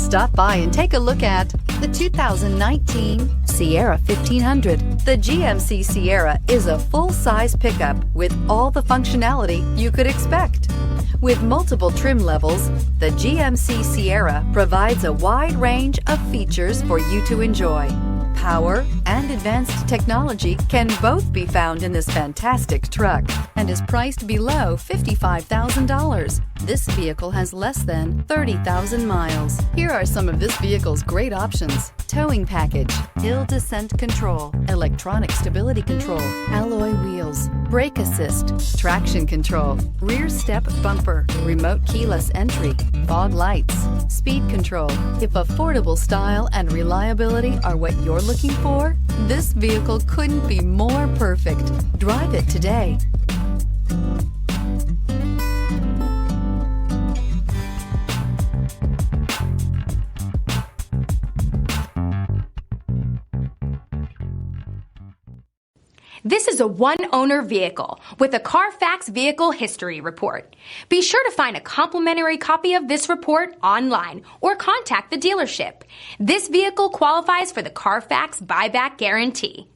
Stop by and take a look at the 2019 Sierra 1500. The GMC Sierra is a full-size pickup with all the functionality you could expect. With multiple trim levels, the GMC Sierra provides a wide range of features for you to enjoy. Power and advanced technology can both be found in this fantastic truck and is priced below $55,000. This vehicle has less than 30,000 miles. Here are some of this vehicle's great options: towing package, hill descent control, electronic stability control, alloy wheels, brake assist, traction control, rear step bumper, remote keyless entry, fog lights, speed control. If affordable style and reliability are what you're looking for, this vehicle couldn't be more perfect. Drive it today. This is a one-owner vehicle with a Carfax Vehicle History Report. Be sure to find a complimentary copy of this report online or contact the dealership. This vehicle qualifies for the Carfax Buyback Guarantee.